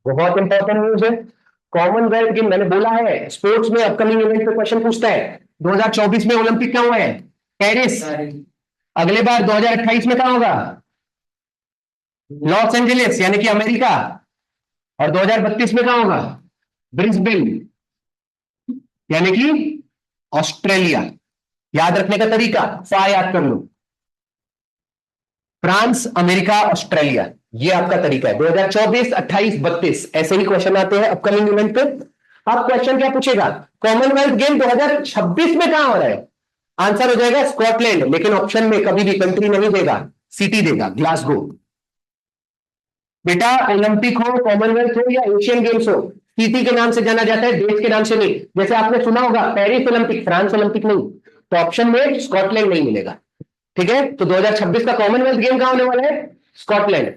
बहुत important news है। Commonwealth game, मैंने बोला है स्पोर्ट्स में अपकमिंग इवेंट पे क्वेश्चन पूछता है। 2024 में ओलंपिक क्या हुआ है? पेरिस। अगले बार 2028 में कहां होगा? लॉस एंजलिस यानी कि अमेरिका। और 2032 में कहां होगा? ब्रिस्बेन यानी कि ऑस्ट्रेलिया। याद रखने का तरीका, याद कर लो। फ्रांस, अमेरिका, ऑस्ट्रेलिया, ये आपका तरीका है। 2024, 28, 32 ऐसे ही क्वेश्चन आते हैं अपकमिंग इवेंट पे। अब क्वेश्चन क्या पूछेगा? कॉमनवेल्थ गेम 2026 में कहां हो रहा है? आंसर हो जाएगा स्कॉटलैंड, लेकिन ऑप्शन में कभी भी कंट्री नहीं देगा, सिटी देगा, ग्लासगो। बेटा ओलंपिक हो, कॉमनवेल्थ हो या एशियन गेम्स हो, सिटी के नाम से जाना जाता है, देश के नाम से नहीं। जैसे आपने सुना होगा पेरिस ओलंपिक, फ्रांस ओलंपिक नहीं, तो ऑप्शन में स्कॉटलैंड नहीं मिलेगा। ठीक है, तो 2026 का कॉमनवेल्थ गेम कहां होने वाला है? स्कॉटलैंड।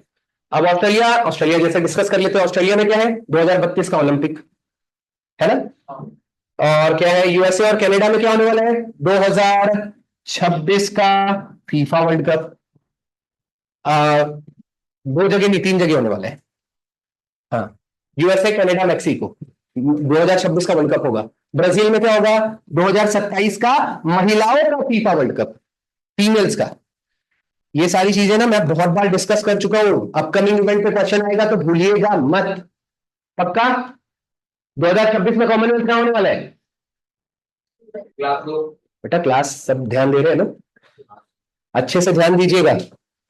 अब ऑस्ट्रेलिया, ऑस्ट्रेलिया जैसे डिस्कस कर लेते हैं। ऑस्ट्रेलिया में क्या है? 2032 का ओलंपिक है ना। और क्या है? यूएसए और कनाडा में क्या होने वाला है? 2026 का फीफा वर्ल्ड कप। दो जगह नहीं, तीन जगह होने वाला है। हाँ, यूएसए, कनाडा, मैक्सिको। 2026 का वर्ल्ड कप होगा। ब्राजील में क्या होगा? 2027 का महिलाओं का फीफा वर्ल्ड कप, फीमेल्स का। ये सारी चीजें ना मैं बहुत बार डिस्कस कर चुका हूं। अपकमिंग इवेंट पे क्वेश्चन आएगा तो भूलिएगा मत, पक्का। 2026 में कॉमनवेल्थ क्या होने वाला है? बेटा क्लास सब ध्यान दे रहे हैं ना? अच्छे से ध्यान दीजिएगा।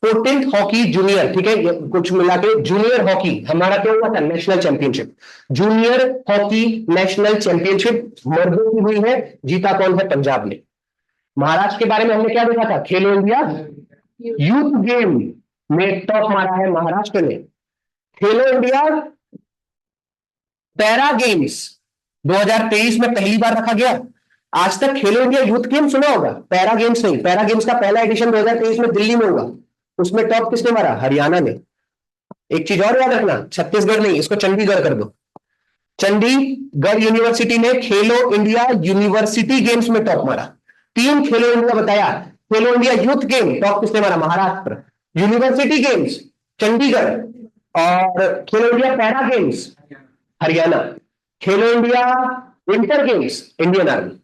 14th हॉकी जूनियर, ठीक है, कुछ मिला के जूनियर हॉकी हमारा क्या हुआ था? National championship. Junior hockey national championship मर्दों की हुई है। जीता कौन है? पंजाब ने। महाराष्ट्र के बारे में हमने क्या देखा था? खेलो इंडिया यूथ गेम में टॉप मारा है महाराष्ट्र ने। खेलो इंडिया पैरा गेम्स 2023 में पहली बार रखा गया। आज तक खेलो इंडिया यूथ गेम सुना होगा, पैरा गेम्स नहीं। पैरा गेम्स का पहला एडिशन 2023 में दिल्ली में हुआ। उसमें टॉप किसने मारा? हरियाणा ने। एक चीज और याद रखना, छत्तीसगढ़ नहीं, इसको चंडीगढ़ कर दो। चंडीगढ़ यूनिवर्सिटी ने खेलो इंडिया यूनिवर्सिटी गेम्स में टॉप मारा। तीन खेलो इंडिया बताया। खेलो इंडिया यूथ गेम टॉप किसने मारा? महाराष्ट्र। University games Chandigarh. और Khelo India para games Haryana. Khelo India winter games Indian army.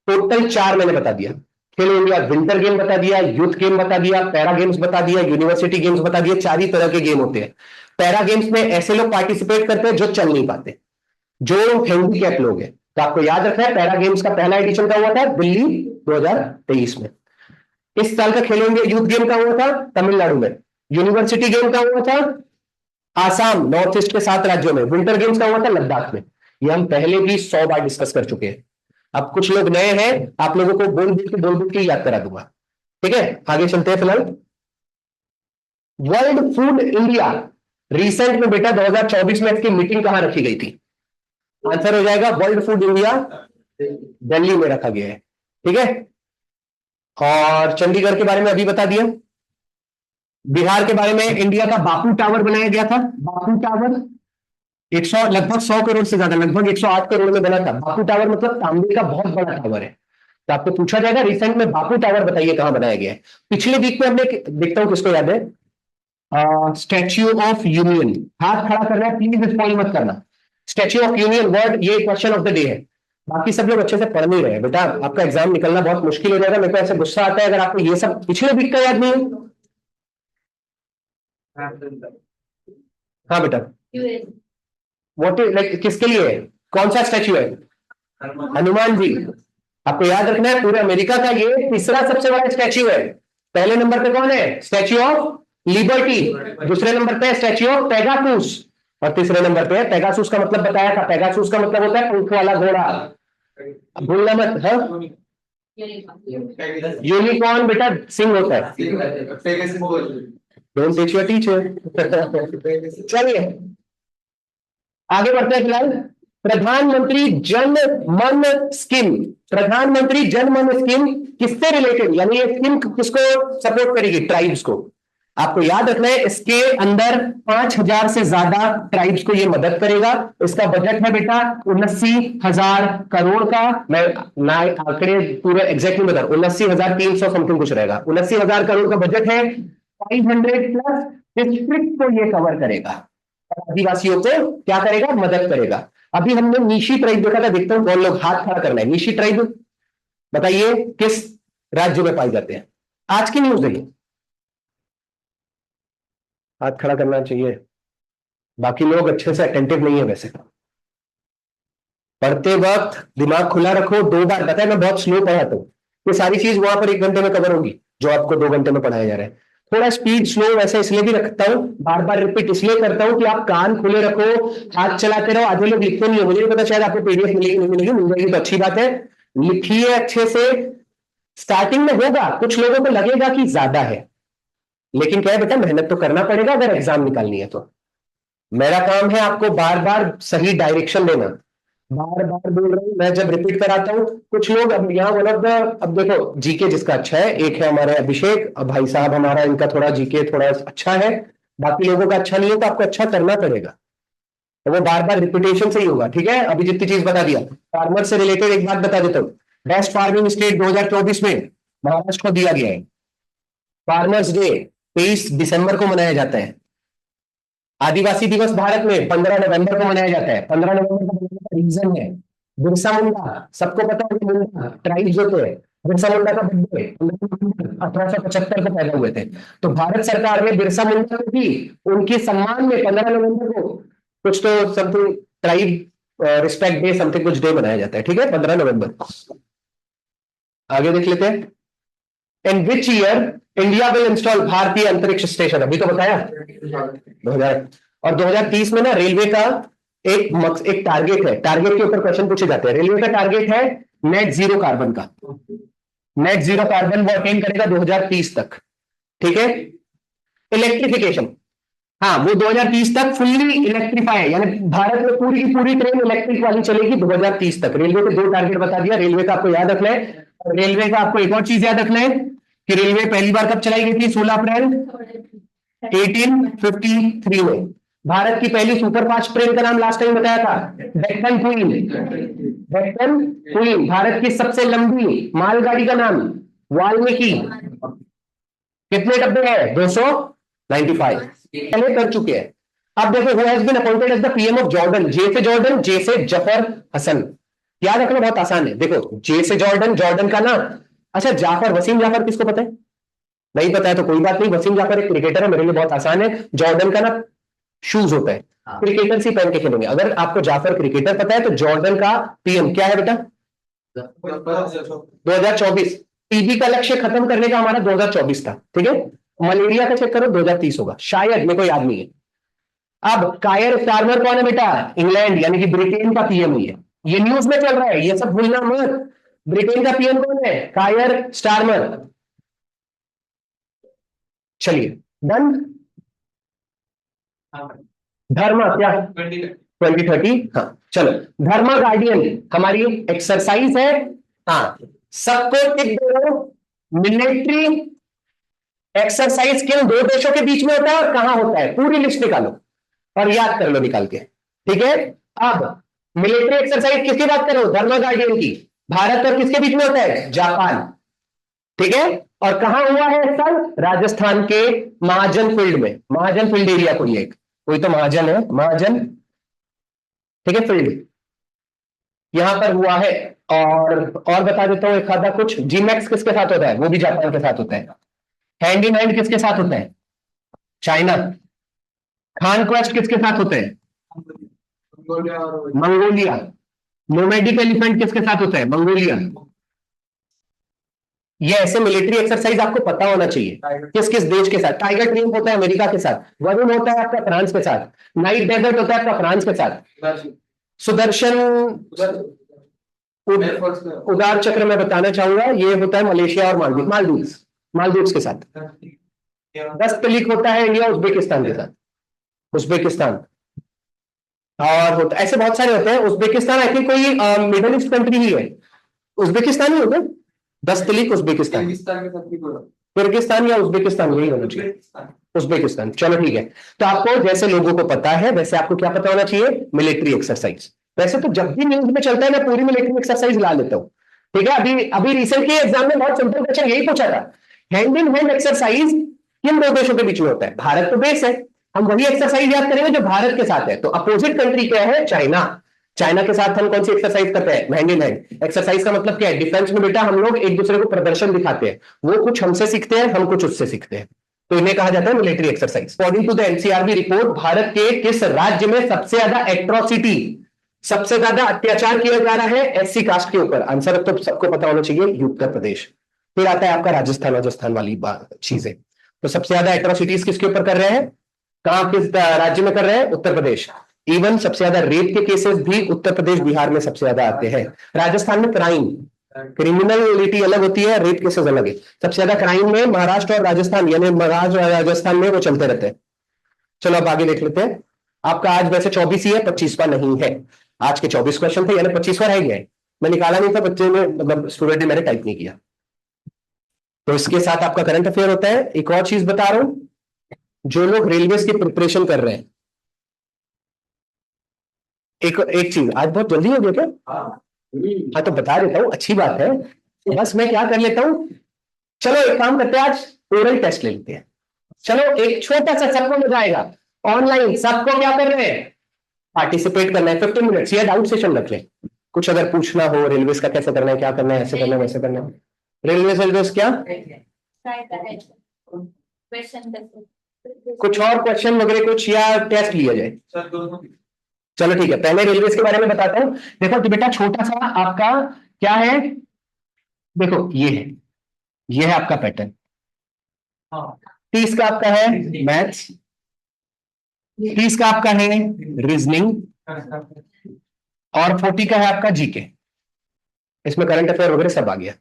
Total चार मैंने बता दिया। खेलो इंडिया विंटर गेम बता दिया, यूथ गेम बता दिया, पैरा गेम्स बता दिया, यूनिवर्सिटी गेम्स बता दिए। चार ही तरह के गेम होते हैं। पैरा गेम्स में ऐसे लोग पार्टिसिपेट करते हैं जो चल नहीं पाते, जो हैंडीकैप लोग हैं। तो आपको याद रखना है पैरा गेम्स का पहला एडिशन का हुआ था दिल्ली 2023 में। इस साल का खेलो इंडिया यूथ गेम का हुआ था तमिलनाडु में। यूनिवर्सिटी गेम का हुआ था आसाम, नॉर्थ ईस्ट के 7 राज्यों में। विंटर गेम्स का हुआ था लद्दाख में। ये हम पहले भी 100 बार डिस्कस कर चुके हैं। अब कुछ लोग नए हैं, आप लोगों को बोल के याद करा दूंगा। ठीक है, आगे चलते हैं। फिलहाल वर्ल्ड फूड इंडिया रिसेंट में बेटा 2024 में इसकी मीटिंग कहां रखी गई थी? आंसर हो जाएगा वर्ल्ड फूड इंडिया दिल्ली में रखा गया है। ठीक है, और चंडीगढ़ के बारे में अभी बता दिया। बिहार के बारे में इंडिया का बापू टावर बनाया गया था। बापू टावर 100, लगभग 100 करोड़ से ज्यादा, लगभग 108 करोड़ में बना था। बापू टावर मतलब तांबे का बहुत बड़ा टावर है। तो आपको पूछा जाएगा रिसेंट में बापू टावर बताइए कहां बनाया गया है। पिछले वीक में हमने, देखता हूं किसको याद है, स्टैच्यू ऑफ यूनियन। हाथ खड़ा करना है, प्लीज स्पॉइल मत करना। स्टैच्यू ऑफ यूनियन वर्ड, ये क्वेश्चन ऑफ द डे है। बाकी सब लोग अच्छे से पढ़ नहीं रहे हैं बेटा, आपका एग्जाम निकलना बहुत मुश्किल हो जाएगा। मेरे को ऐसे गुस्सा आता है अगर आपको ये सब पिछले वीक का याद नहीं है। हाँ बेटा, व्हाट लाइक किसके लिए है? कौन सा स्टैच्यू है? हनुमान जी। आपको याद रखना है पूरे अमेरिका का ये तीसरा सबसे बड़ा स्टैच्यू है। पहले नंबर पे कौन है? Statue of liberty. दूसरे नंबर पे स्टैच्यू ऑफ पेगासूस। और तीसरे नंबर पे पेगासूस का मतलब बताया था, पेगासूस का मतलब होता है पंख वाला घोड़ा। अब भूलना मत। हाँ, यूनिकॉर्न बेटा सिंह होता है। Don't teach your teacher. चलिए आगे बढ़ते हैं। फिलहाल प्रधानमंत्री जन मन स्कीम, प्रधानमंत्री जन मन स्कीम किससे रिलेटेड, यानी ये स्कीम किसको सपोर्ट करेगी? ट्राइब्स को। आपको याद रखना है इसके अंदर 5,000 से ज्यादा ट्राइब्स को ये मदद करेगा। इसका बजट है बेटा 79,000 करोड़ का। मैं ना आंकड़े पूरा एग्जैक्टली बता, 79,300 समथिंग कुछ रहेगा। 79,000 करोड़ का बजट है। 500 प्लस डिस्ट्रिक्ट को ये कवर करेगा। आदिवासियों को क्या करेगा, मदद करेगा। अभी हमने नीशी ट्राइब देखा था, देखता हूं कौन लोग हाथ खड़ा करना है। नीशी ट्राइब बताइए किस राज्य में पाए जाते हैं, आज की न्यूज है ये, हाथ खड़ा करना चाहिए। बाकी लोग अच्छे से अटेंटिव नहीं है वैसे। पढ़ते वक्त दिमाग खुला रखो, 2 बार बताया, मैं बहुत स्लो पढ़ाता हूँ, ये सारी चीज वहां पर 1 घंटे में कवर होगी जो आपको 2 घंटे में पढ़ाया जा रहा है। थोड़ा स्पीड स्लो वैसे इसलिए भी रखता हूँ, बार बार रिपीट इसलिए करता हूँ कि आप कान खुले रखो, हाथ चलाते रहो। आधे लोग लिखते नहीं हो, मुझे नहीं पता, शायद आपको पीडीएफ मिलेगी नहीं मिलेगी, मिल जाएगी तो अच्छी बात है। लिखिए अच्छे से। स्टार्टिंग में होगा, कुछ लोगों को लगेगा कि ज्यादा है, लेकिन क्या है बेटा, मेहनत तो करना पड़ेगा अगर एग्जाम निकालनी है तो। मेरा काम है आपको बार बार सही डायरेक्शन देना। बार बार बोल रहा हूं मैं, जब रिपीट कराता हूँ कुछ लोग, अब यहाँ वन ऑफ द, अब देखो जीके जिसका अच्छा है, एक है हमारे अभिषेक, अब भाई साहब हमारा, इनका थोड़ा जीके थोड़ा अच्छा है, बाकी लोगों का अच्छा नहीं है, तो आपको अच्छा करना पड़ेगा, तो वो बार बार रिपीटेशन से ही होगा। ठीक है, अभी जितनी चीज बता दिया। फार्मर से रिलेटेड एक बात बता देता हूँ, बेस्ट फार्मिंग स्टेट 2024 में महाराष्ट्र को दिया गया है। फार्मर्स डे 23 दिसंबर को मनाया जाता है। आदिवासी दिवस भारत में 15 नवंबर को मनाया जाता है। 15 नवंबर को मनाने का रीजन है, बिरसा मुंडा, सबको पता है कि मुंडा ट्राइब जो थे, बिरसा मुंडा का बर्थडे 15 नवंबर 1875 को पैदा हुए थे। तो भारत सरकार ने बिरसा मुंडा को भी उनके सम्मान में 15 नवंबर को कुछ तो something tribe respect day something कुछ डे मनाया जाता है। ठीक है, 15 नवंबर। आगे देख लेते हैं। In which year India will install Bharatiya Antariksh station, अभी तो बताया 2000। और 2030 में ना रेलवे का एक टारगेट है, टारगेट के ऊपर क्वेश्चन पूछे जाते हैं। रेलवे का टारगेट है नेट जीरो कार्बन का, नेट जीरो कार्बन वो अटेन करेगा 2030 तक। ठीक है, इलेक्ट्रिफिकेशन, हाँ वो 2030 तक फुल्ली इलेक्ट्रीफाई है, यानी भारत में पूरी की पूरी ट्रेन इलेक्ट्रिक वाली चलेगी 2030 तक। रेलवे को 2 टारगेट बता दिया, रेलवे का आपको याद रखना है। रेलवे का आपको एक और चीज याद रखना है कि रेलवे पहली बार कब चलाई गई थी, 16 अप्रैल 1853 में। भारत की पहली सुपरफास्ट ट्रेन का नाम लास्ट टाइम बताया था, डेक्कन क्वीन। डेक्कन क्वीन। भारत की सबसे लंबी मालगाड़ी का नाम वाल्मीकि। कितने डब्बे हैं, 295, पहले कर चुके हैं। अब देखो, who has been appointed as the PM of Jordan, J से जॉर्डन, जे से जफर हसन। याद रखना बहुत आसान है, देखो जे से जॉर्डन, जॉर्डन का नाम। अच्छा जाफर, वसीम जाफर किसको पता है, नहीं पता है तो कोई बात नहीं, वसीम जाफर एक क्रिकेटर है, मेरे लिए बहुत आसान है। जॉर्डन का ना शूज होता है, क्रिकेटर से पहन के खेलेंगे। अगर आपको जाफर क्रिकेटर पता है तो जॉर्डन का पीएम क्या है बेटा, 2024। टीबी का लक्ष्य खत्म करने का हमारा 2024 था। ठीक है, मलेरिया का चेक करो 2030 होगा शायद, मेरे को याद नहीं है। अब कायर स्टारमर कौन है बेटा, इंग्लैंड यानी कि ब्रिटेन का पीएम ही है, ये न्यूज में चल रहा है, ये सब भूलना मत। ब्रिटेन का पीएम कौन है, कायर स्टारमर। चलिए डन। धर्मा क्या, 2030, हाँ चलो। धर्मा गार्डियन हमारी एक्सरसाइज है, हाँ सबको टिक दो। मिलिट्री एक्सरसाइज किन 2 देशों के बीच में होता है और कहां होता है, पूरी लिस्ट निकालो और याद कर लो निकाल के। ठीक है, अब मिलिट्री एक्सरसाइज किसकी बात कर रहे हो, धर्मा गार्डियन की। भारत और किसके बीच में होता है, जापान। ठीक है, और कहां हुआ है इस साल, राजस्थान के महाजन फील्ड में। महाजन फील्ड एरिया कोई एक, कोई तो महाजन है, महाजन, ठीक है फील्ड, यहां पर हुआ है। और बता देता हूं एक आधा कुछ, जीमैक्स किसके साथ होता है, वो भी जापान के साथ होता है। हैंड इन हैंड किसके साथ होता है, चाइना। खान क्वेस्ट किसके साथ होते हैं, मंगोलिया। नोमैडिक एलिफेंट किसके साथ होता है, मंगोलिया। ये ऐसे मिलिट्री एक्सरसाइज आपको पता होना चाहिए, किस किस देश के साथ। टाइगर ट्रियम्फ होता है अमेरिका के साथ, वरुण होता है आपका फ्रांस के साथ, नाइट डेजर्ट होता है आपका फ्रांस के साथ, सुदर्शन उदार चक्र मैं बताना चाहूंगा ये होता है मलेशिया और मालदीव, मालदीव्स के साथ। 10 क्लिक होता है इंडिया उज्बेकिस्तान के साथ, उज्बेकिस्तान। और होता ऐसे बहुत सारे होते हैं, उज्बेकिस्तान आई थिंक कोई मिडल ईस्ट कंट्री ही है, उज्बेकिस्तान ही होता है। 10 क्लिक उज्बेकिस्तान, किर्गिस्तान या उज्बेकिस्तान, यही होना चाहिए, उज्बेकिस्तान। चलो ठीक है, तो आपको जैसे लोगों को पता है वैसे आपको क्या पता होना चाहिए, मिलिट्री एक्सरसाइज। वैसे तो जब भी न्यूज में चलता है मैं पूरी मिलिट्री एक्सरसाइज ला लेता हूँ। ठीक है, अभी अभी रिसेंटली एग्जाम में बहुत सिंपल क्वेश्चन यही पूछा था, हैंड इन हैंड एक्सरसाइज किन 2 देशों के बीच में होता है। भारत तो बेस है, हम वही एक्सरसाइज याद करेंगे जो भारत के साथ है। तो अपोजिट कंट्री क्या है? चाइना। चाइना के साथ हम कौन सी एक्सरसाइज करते हैं? Hand in hand. एक्सरसाइज का मतलब क्या है? डिफेंस में बेटा हम लोग एक दूसरे को प्रदर्शन दिखाते हैं, वो कुछ हमसे सीखते हैं, हम कुछ उससे सीखते हैं, तो इन्हें कहा जाता है military exercise. According to the NCRB report, भारत के किस राज्य में सबसे ज्यादा एट्रोसिटी, सबसे ज्यादा अत्याचार किया जा रहा है एससी कास्ट के ऊपर? आंसर तो सबको पता होना चाहिए, उत्तर प्रदेश। फिर आता है आपका राजस्थान, राजस्थान वाली चीजें। तो सबसे ज्यादा एट्रोसिटीज किसके ऊपर कर रहे हैं? कहां, किस राज्य में कर रहे हैं? उत्तर प्रदेश। इवन सबसे ज्यादा रेप के केसेस भी उत्तर प्रदेश बिहार में सबसे ज्यादा आते हैं। राजस्थान में क्राइम, क्रिमिनलिटी अलग होती है, रेप केसेस अलग है। सबसे ज्यादा क्राइम में महाराष्ट्र और राजस्थान, यानी महाराष्ट्र और राजस्थान में वो चलते रहते हैं। चलो अब आगे देख लेते हैं। आपका आज वैसे 24 ही है, 25वां नहीं है। आज के 24 क्वेश्चन थे, यानी 25वां रह गया है। मैं निकाला नहीं था, बच्चे ने मतलब स्टूडेंट ने मैंने टाइप नहीं किया। तो इसके साथ आपका करंट अफेयर होता है। एक और चीज बता रहा हूं, जो लोग रेलवे की प्रिपरेशन कर रहे हैं, एक एक चीज, आज बहुत जल्दी हो गया क्या? हाँ तो बता देता हूँ, अच्छी बात है। बस मैं क्या कर लेता हूँ, चलो एक काम करते हैं, आज ओरल टेस्ट ले लेते हैं। चलो एक छोटा सा, सबको मजा आएगा। ऑनलाइन सबको क्या कर रहे हैं? पार्टिसिपेट करना है। 15 मिनट्स या डाउट सेशन रख लें। कुछ अगर पूछना हो रेलवे का, कैसे करना है, क्या करना है, ऐसे करना है, वैसे करना है, रेलवे क्या कुछ और क्वेश्चन वगैरह कुछ, या टेस्ट लिया जाए? चलो ठीक है, पहले रेलवे के बारे में बताता हूं। देखो तो बेटा छोटा सा आपका क्या है, देखो ये है आपका पैटर्न। 30 का आपका है मैथ्स, 30 का आपका है रीजनिंग, और 40 का है आपका जीके। इसमें करंट अफेयर वगैरह सब आ गया।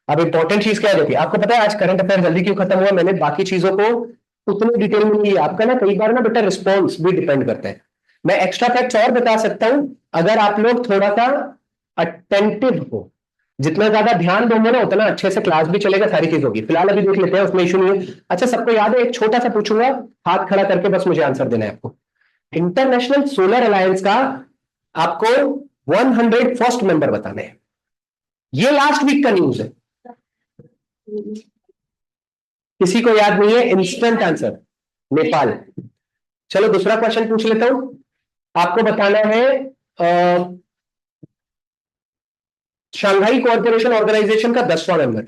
अब इंपॉर्टेंट चीज क्या है, देखिए आपको पता है आज करंट अफेयर जल्दी क्यों खत्म हुआ? मैंने बाकी चीजों को उतनी डिटेल में नहीं लिया। आपका ना कई बार ना बेटा रिस्पॉन्स भी डिपेंड करता है। मैं एक्स्ट्रा फैक्ट्स और बता सकता हूं अगर आप लोग थोड़ा सा अटेंटिव हो। जितना ज्यादा ध्यान दोगे ना उतना अच्छे से क्लास भी चलेगा, सारी चीज होगी। फिलहाल अभी देख लेते हैं, उसमें इशू नहीं है। अच्छा सबको याद है, एक छोटा सा पूछूंगा, हाथ खड़ा करके बस मुझे आंसर देना है आपको। इंटरनेशनल सोलर अलायंस का आपको 101st मेंबर बताना है। ये लास्ट वीक का न्यूज है, किसी को याद नहीं है? Instant answer Nepal. चलो दूसरा क्वेश्चन पूछ लेता हूं, आपको बताना है शंघाई कॉरपोरेशन ऑर्गेनाइजेशन का 10वां मेंबर।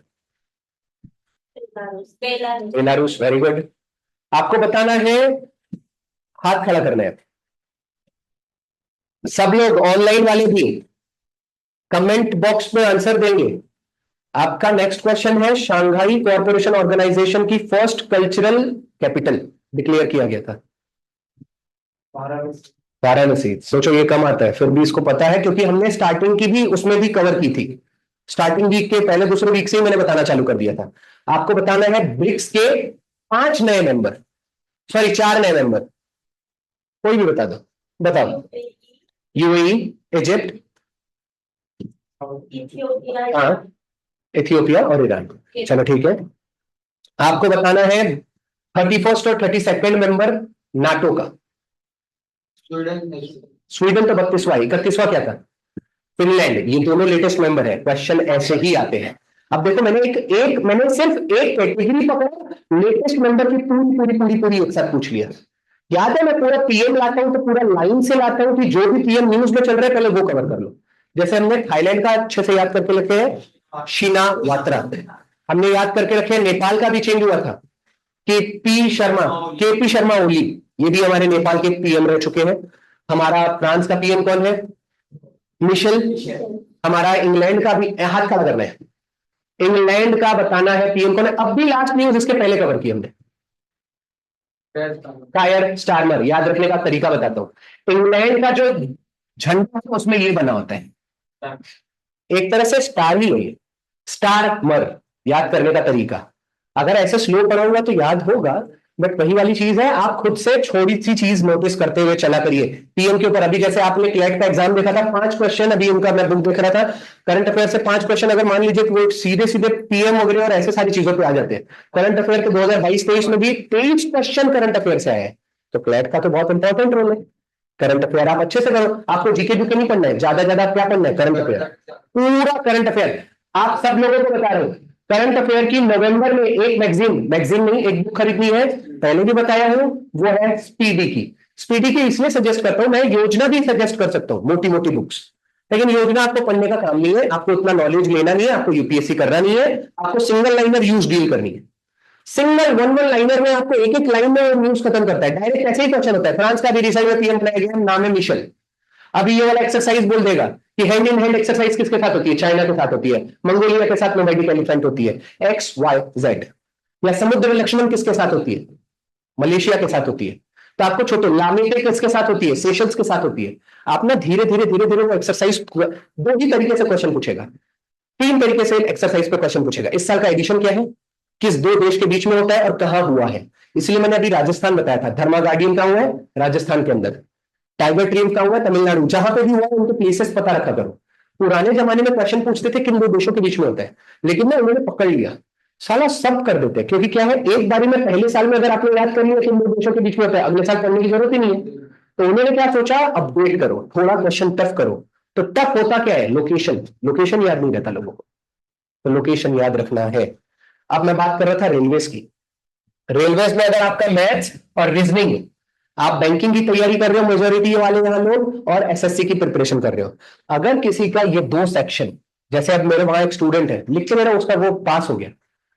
Belarus, very good. आपको बताना है, हाथ खड़ा करना है सब लोग, ऑनलाइन वाले भी कमेंट बॉक्स में आंसर देंगे। आपका नेक्स्ट क्वेश्चन है, शंघाई कॉरपोरेशन ऑर्गेनाइजेशन की फर्स्ट कल्चरल कैपिटल डिक्लेयर किया गया था? वाराणसी। सोचो ये कम आता है, फिर भी इसको पता है क्योंकि हमने स्टार्टिंग की भी उसमें भी कवर की थी। स्टार्टिंग वीक के पहले दूसरे वीक से ही मैंने बताना चालू कर दिया था। आपको बताना है ब्रिक्स के 5 नए मेंबर, सॉरी 4 नए मेंबर, कोई भी बता दो, बताओ। यूएई, इजिप्ट, हाँ, इथियोपिया और ईरान। चलो ठीक है। आपको बताना है 31st और 32nd मेंबर नाटो का। स्वीडन तो 32वां, 31वां क्या था? फिनलैंड। ये दोनों लेटेस्ट मेंबर है। क्वेश्चन ऐसे ही आते हैं। अब देखो मैंने मैंने सिर्फ एक कैटेगरी पकड़ा, लेटेस्ट मेंबर की पूरी पूरी पूरी पूरी एक साथ पूछ लिया। याद है मैं पूरा पीएम लाता हूं तो पूरा लाइन से लाता हूं कि जो भी पीएम न्यूज में चल रहा है पहले वो कवर कर लो। जैसे हमने थाईलैंड का अच्छे से याद करके रखे हैं, शीना वात्रा। हमने याद करके रखे हैं, नेपाल का भी चेंज हुआ था, केपी शर्मा ओली, ये भी हमारे नेपाल के पीएम रह चुके हैं। हमारा फ्रांस का पीएम कौन है? मिशेल। हमारा इंग्लैंड का भी, हाथ खड़ा करना है, इंग्लैंड का बताना है पीएम कौन है। अब भी लास्ट न्यूज इसके पहले कवर की हमने, कायर स्टारमर। याद रखने का तरीका बताता हूं, इंग्लैंड का जो झंडा है उसमें ये बना होता है, एक तरह से स्टार ही है, स्टार मर। याद करने का तरीका अगर ऐसे स्लो पढ़ूंगा तो याद होगा, बट वही वाली चीज है, आप खुद से थोड़ी सी चीज नोटिस करते हुए चला करिए पीएम के ऊपर। अभी जैसे आपने क्लैट का एग्जाम देखा था, 5 क्वेश्चन, अभी उनका मैं बुक देख रहा था करंट अफेयर से 5 क्वेश्चन, अगर मान लीजिए वो सीधे सीधे पीएम वगैरह और ऐसे सारी चीजों पे आ जाते हैं। करंट अफेयर के 2022-23 में भी 23 क्वेश्चन करंट अफेयर से आए हैं। तो क्लैट का तो बहुत इंपॉर्टेंट रोल है। करंट अफेयर आप अच्छे से करो, आपको जीके जूके नहीं पढ़ना है, ज्यादा ज्यादा क्या पढ़ना है? करंट अफेयर, पूरा करंट अफेयर। आप सब लोगों को बता रहे हो, करंट अफेयर की नवंबर में एक मैगजीन नहीं, एक बुक खरीदनी है, पहले भी बताया हूं, वो है स्पीडी की। स्पीडी की इसलिए सजेस्ट करता हूं, मैं योजना भी सजेस्ट कर सकता हूं, मोटी मोटी बुक्स, लेकिन योजना आपको पढ़ने का काम नहीं है, आपको इतना नॉलेज लेना नहीं है, आपको यूपीएससी करना नहीं है, आपको सिंगल लाइनर यूज डील करनी है। सिंगल वन वन लाइनर में आपको एक एक लाइन में न्यूज खत्म करता है, डायरेक्ट ऐसे ही क्वेश्चन होता है। फ्रांस का भी रिसाइड में पीएम बनाया गया, नाम है मिशेल। अभी ये वाला एक्सरसाइज बोल देगा कि हैंड इन हैंड एक्सरसाइज किसके साथ होती है, चाइना के साथ होती है, मंगोलिया के साथ नोमैडिक एलिफेंट होती है, एक्स वाई जेड। या समुद्र लक्ष्मण किसके साथ होती है, मलेशिया के साथ होती है। तो आपको छोटे लामेटे किसके साथ होती है, सेशल्स के साथ होती है। आप ना धीरे धीरे धीरे धीरे वो एक्सरसाइज, दो ही तरीके से क्वेश्चन पूछेगा, तीन तरीके से एक्सरसाइज पे क्वेश्चन पूछेगा। इस साल का एडिशन क्या है, किस दो देश के बीच में होता है और कहां हुआ है। इसलिए मैंने अभी राजस्थान बताया था, धर्मा गार्डियन का हुआ है राजस्थान के अंदर, टाइगर ट्रियम्फ का हुआ है तमिलनाडु। जहां पे भी हुआ है उनके प्लेसेस पता रखा करो। पुराने जमाने में क्वेश्चन पूछते थे किन दो देशों के बीच में होता है, लेकिन ना उन्होंने पकड़ लिया, साला सब कर देते हैं, क्योंकि क्या है, एक बारी में पहले साल में अगर आपने याद कर लिया किन दो देशों के बीच में होता है, अगले साल पढ़ने की जरूरत ही नहीं है। तो उन्होंने क्या सोचा, अपडेट करो, थोड़ा क्वेश्चन टफ करो। तो टफ होता क्या है, लोकेशन, लोकेशन याद नहीं रहता लोगों को, तो लोकेशन याद रखना है। अब मैं बात कर रहा था रेलवेज की। रेलवेज में अगर आपका मैथ्स और रीजनिंग, आप बैंकिंग की तैयारी कर रहे हो मेजोरिटी वाले यहाँ लोग, और एसएससी की प्रिपरेशन कर रहे हो, अगर किसी का ये दो सेक्शन, जैसे अब मेरे वहां एक स्टूडेंट है, लिख के मेरा उसका वो पास हो गया,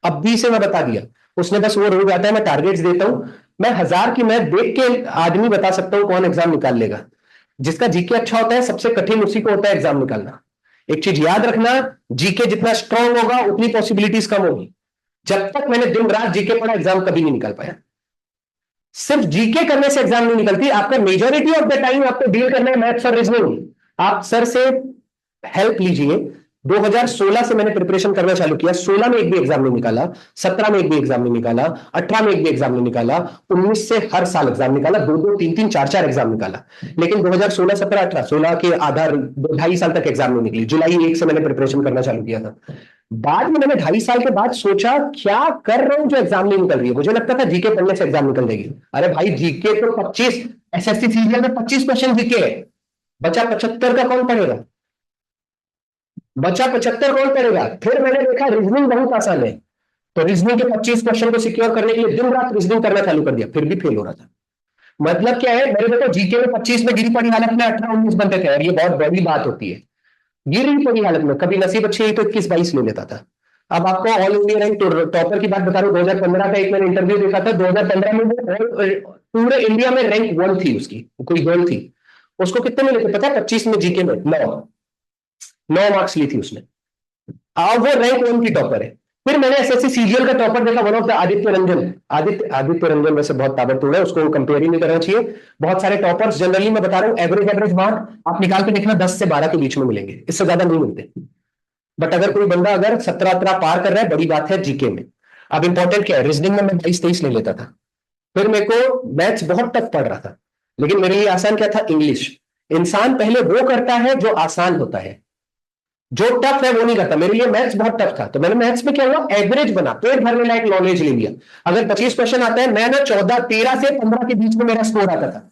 अब भी से मैं बता दिया, उसने बस वो रोज आता है, मैं टारगेट्स देता हूं, मैं 1000 की मैं देख के आदमी बता सकता हूँ कौन एग्जाम निकाल लेगा। जिसका जीके अच्छा होता है, सबसे कठिन उसी को होता है एग्जाम निकालना। एक चीज याद रखना, जीके जितना स्ट्रांग होगा उतनी पॉसिबिलिटीज कम होगी। जब तक मैंने दिन रात जीके पढ़ा, एग्जाम कभी नहीं निकाल पाया। सिर्फ जीके करने से एग्जाम नहीं निकलती, आपका मेजोरिटी ऑफ द टाइम आपको डील करना है मैथ्स और रीजनिंग। आप सर से हेल्प लीजिए। 2016 से मैंने प्रिपरेशन करना चालू किया, 16 में एक भी एग्जाम नहीं निकाला, 17 में एक भी एग्जाम नहीं निकाला, 18 में एक भी एग्जाम नहीं निकाला, 19 से हर साल एग्जाम निकाला, दो दो तीन तीन चार चार एग्जाम निकाला। लेकिन 2016 17 18 16 के आधार 2.5 साल तक एग्जाम नहीं निकली। जुलाई 1 से मैंने प्रिपरेशन करना चालू किया था। बाद में मैंने 2.5 साल के बाद सोचा क्या कर रहा हूं जो एग्जाम नहीं निकल रही है। मुझे लगता था जीके पढ़ने से एग्जाम निकल जाएगी। अरे भाई जीके तो 25, एसएससी सीजीएल में 25 क्वेश्चन जीके है, बचा 75 का कौन पढ़ेगा, बचा 75 कौन पढ़ेगा। फिर मैंने देखा रीजनिंग बहुत आसान है, तो रीजनिंग के 25 क्वेश्चन को सिक्योर करने के लिए दिन रात रीजनिंग करना चालू कर दिया, फिर भी फेल हो रहा था। मतलब क्या है, मेरे देखो जीके में 25 में गिरी पड़ी हालत में 18-19 बनते थे, और ये बहुत बड़ी बात होती है। गिरी पड़ी हालत में कभी नसीब अच्छी है तो 21-22 ले लेता था। अब आपको ऑल इंडिया रैंक टॉपर की बात बता रहा हूँ, 2015 का एक मैंने इंटरव्यू देखा था, 2015 में वो पूरे इंडिया में रैंक 1 थी, उसकी कोई गर्ल थी, उसको कितने मिले थे पता है, 25 में जीके में 9 मार्क्स ली थी उसने। अब वो रैंक 1 की टॉपर है। फिर मैंने एसएससी सीजीएल का टॉपर देखा, one of the Aditya Ranjan. Aditya Ranjan वैसे बहुत ताबड़तोड़ है, उसको कंपेयर ही नहीं करना चाहिए। बहुत सारे टॉपर्स जनरली मैं बता रहा हूँ एवरेज मार्क आप निकाल के देखना 10 से 12 के बीच में मिलेंगे, इससे ज्यादा नहीं मिलते। बट अगर कोई बंदा अगर 17-18 पार कर रहा है, बड़ी बात है जीके में। अब इंपॉर्टेंट क्या है, रीजनिंग में मैं 22-23 ले लेता था। फिर मेरे को मैथ्स बहुत टफ पड़ रहा था, लेकिन मेरे लिए आसान क्या था, इंग्लिश। इंसान पहले वो करता है जो आसान होता है, जो टफ है वो नहीं करता। मेरे लिए मैथ्स बहुत टफ था, तो मैंने मैथ्स में क्या हुआ, एवरेज बना, पेट भरने लायक नॉलेज ले लिया। अगर 25 क्वेश्चन आता है, मैं ना 13 से 15 के बीच में मेरा स्कोर आता था।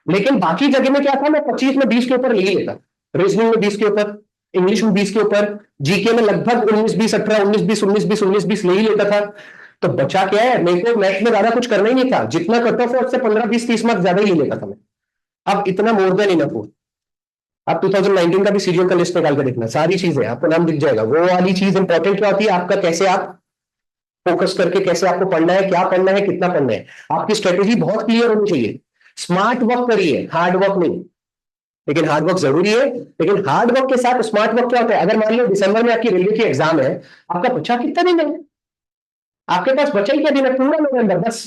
लेकिन बाकी जगह में क्या था, मैं 25 में 20 के ऊपर ले ही लेता, रीजनिंग में 20 के ऊपर, इंग्लिश में 20 के ऊपर, जीके में लगभग 19-20 18 19-20 ले ही लेता था। तो बचा क्या है, मेरे को मैथ में ज्यादा कुछ करना ही नहीं था, जितना कट ऑफ है उससे 15-20-30 मार्क्स ज्यादा ही ले लेता था मैं। अब इतना मोर देन इनफ हो। आप 2019 का भी सीरियल का लिस्ट निकाल के देखना, सारी चीजें आपको नाम दिख जाएगा। वो वाली चीज इंपॉर्टेंट क्या होती है, आपका कैसे आप फोकस करके कैसे आपको पढ़ना है, क्या पढ़ना है, कितना पढ़ना है। आपकी स्ट्रेटेजी बहुत क्लियर होनी चाहिए। स्मार्ट वर्क करिए, हार्ड वर्क नहीं। लेकिन हार्ड वर्क जरूरी है, लेकिन हार्ड वर्क के साथ स्मार्ट वर्क क्या होता है। अगर मान लो दिसंबर में आपकी रेलवे की एग्जाम है, आपका बचा कितना दिन है, आपके पास बचा ही क्या दिन है, पूरा नवंबर बस,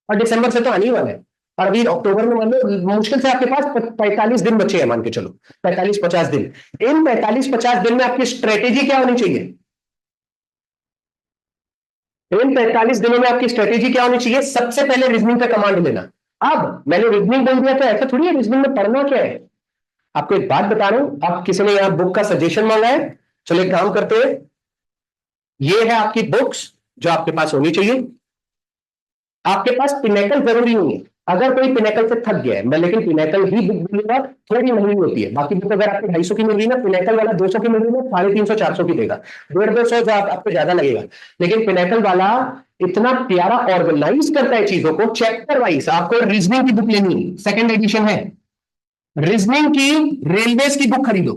और दिसंबर से तो आने ही वाला है। और अभी अक्टूबर में मान लो मुश्किल से आपके पास 45 दिन बचे हैं, मान के चलो 45-50 दिन। इन 45-50 दिन में आपकी स्ट्रेटेजी क्या होनी चाहिए, इन 45 दिनों में आपकी स्ट्रेटेजी क्या होनी चाहिए, सबसे पहले रीजनिंग का कमांड लेना। अब मैंने रीजनिंग बोल दिया तो ऐसा थोड़ी है, रीजनिंग में पढ़ना क्या है। आपको एक बात बता रहा हूं, आप किसी ने यहां बुक का सजेशन मांगा है, चलो एक काम करते हैं, ये है आपकी बुक्स जो आपके पास होनी चाहिए। आपके पास पिनेकल जरूरी नहीं है, अगर कोई पिनेकल से थक गया है, मैं लेकिन पिनेकल ही बुक दूंगा, थोड़ी महंगी होती है। बाकी बुक अगर आपको 250 की मिल रही है ना, पिनेकल वाला 200 की मिल रही है, 350 400 की देगा, 150 जो आपको ज्यादा लगेगा। लेकिन पिनेकल वाला इतना प्यारा ऑर्गेनाइज करता है चीजों को, चैप्टर वाइज। आपको रीजनिंग की बुक लेनी है, सेकंड एडिशन है रीजनिंग की, रेलवेज की बुक खरीदो।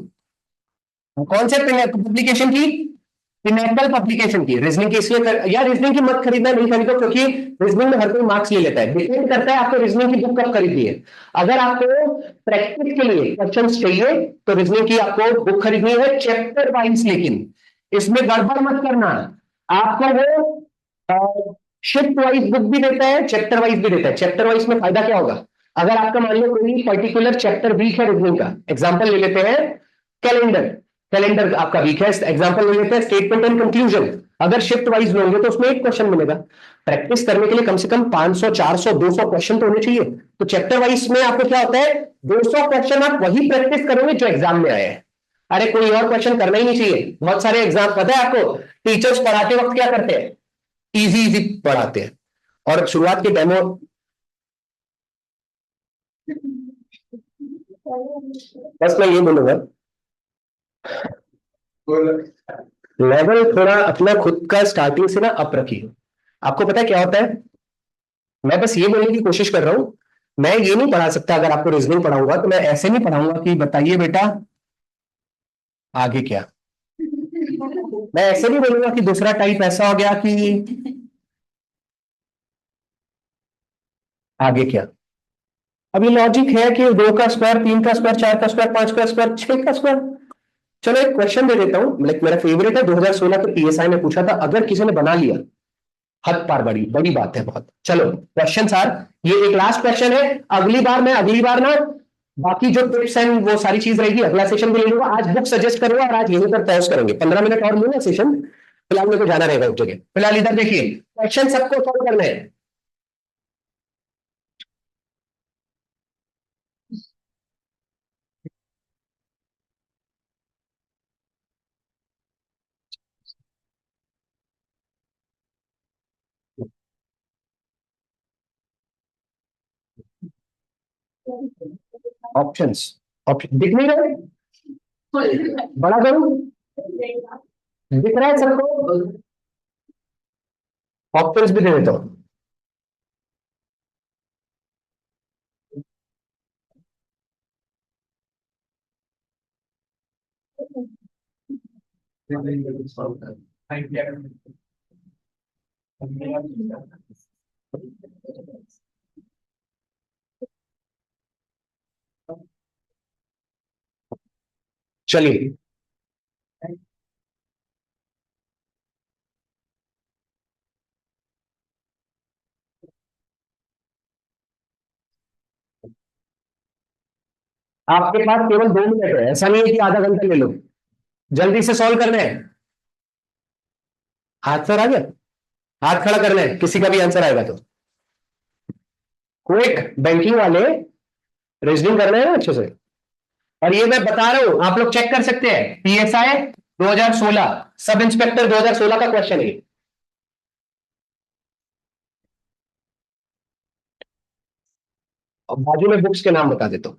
कौन से पब्लिकेशन की? पिनेकल पब्लिकेशन की। रीजनिंग की इसलिए यार रीजनिंग की मत खरीदना, नहीं खरीदो, क्योंकि रीजनिंग में हर कोई मार्क्स ले लेता है। डिपेंड करता है आपको रीजनिंग की बुक कब खरीदनी है। अगर आपको प्रैक्टिस के लिए क्वेश्चन चाहिए तो रीजनिंग की आपको बुक खरीदनी है, चैप्टर वाइज। लेकिन इसमें गड़बड़ मत करना, आपको वो शिफ्ट वाइज बुक भी देता है, चैप्टर वाइज भी देता है। चैप्टर वाइज में फायदा क्या होगा? अगर आपका मान लो कोई पर्टिकुलर चैप्टर वीक है रीजनिंग का, एग्जाम्पल ले लेते हैं कैलेंडर, कैलेंडर आपका वीक है, एग्जांपल ले लेते हैं स्टेटमेंट एंड कंक्लूजन। अगर शिफ्ट वाइज लोगे तो उसमें एक क्वेश्चन मिलेगा। प्रैक्टिस करने के लिए कम से कम 500 400 200 क्वेश्चन तो होने चाहिए। तो चैप्टर वाइज में आपको क्या होता है, 200 क्वेश्चन आप वही प्रैक्टिस करोगे जो एग्जाम में आए हैं। अरे कोई और क्वेश्चन करना ही नहीं चाहिए। बहुत सारे एग्जाम, पता है आपको, टीचर्स पढ़ाते वक्त क्या करते हैं, इजी इजी पढ़ाते हैं, और शुरुआत के डेमो। बस मैं ये बोलूंगा, लेवल थोड़ा अपना खुद का स्टार्टिंग से ना अप रखिए। आपको पता है क्या होता है, मैं बस ये बोलने की कोशिश कर रहा हूं, मैं ये नहीं पढ़ा सकता। अगर आपको रीजनिंग पढ़ाऊंगा तो मैं ऐसे नहीं पढ़ाऊंगा कि बताइए बेटा आगे क्या। मैं ऐसे नहीं बोलूंगा कि दूसरा टाइप ऐसा हो गया कि आगे क्या। अब ये लॉजिक है कि 2 का स्क्वायर, 3 का स्क्वायर, 4 का स्क्वायर, 5 का स्क्वायर, 6 का स्क्वायर। चलो एक क्वेश्चन दे देता हूं, लाइक मेरा फेवरेट है, 2016 के पीएसआई में पूछा था, अगर किसी ने बना लिया, हद पार, बड़ी बड़ी बात है बहुत। चलो क्वेश्चन सर, ये एक लास्ट क्वेश्चन है। अगली बार ना बाकी जो टिप्स हैं वो सारी चीज रहेगी, अगला सेशन भी ले लूंगा। आज बुक सजेस्ट करूंगा और आज यहीं पर पॉज करेंगे, 15 मिनट और लूंगा सेशन। फिलहाल मेरे को जाना रहेगा उस जगह। फिलहाल इधर देखिए, क्वेश्चन सबको सॉल्व करना है। ऑप्शंस, ऑप्शन दिख नहीं रहे, बड़ा करूं, दिख रहा है सबको? ऑप्शंस भी दे देता हूं। चलिए, आपके पास केवल 2 मिनट है, ऐसा नहीं है कि आधा घंटा ले लो। जल्दी से सॉल्व करना है। हाथ सर आ गया, हाथ खड़ा करना है किसी का भी आंसर आएगा तो। क्विक, बैंकिंग वाले रीजनिंग करना है ना अच्छे से। और ये मैं बता रहा हूं, आप लोग चेक कर सकते हैं, पीएसआई 2016, सब इंस्पेक्टर 2016 का क्वेश्चन है। और बाजू में बुक्स के नाम बता देता हूं।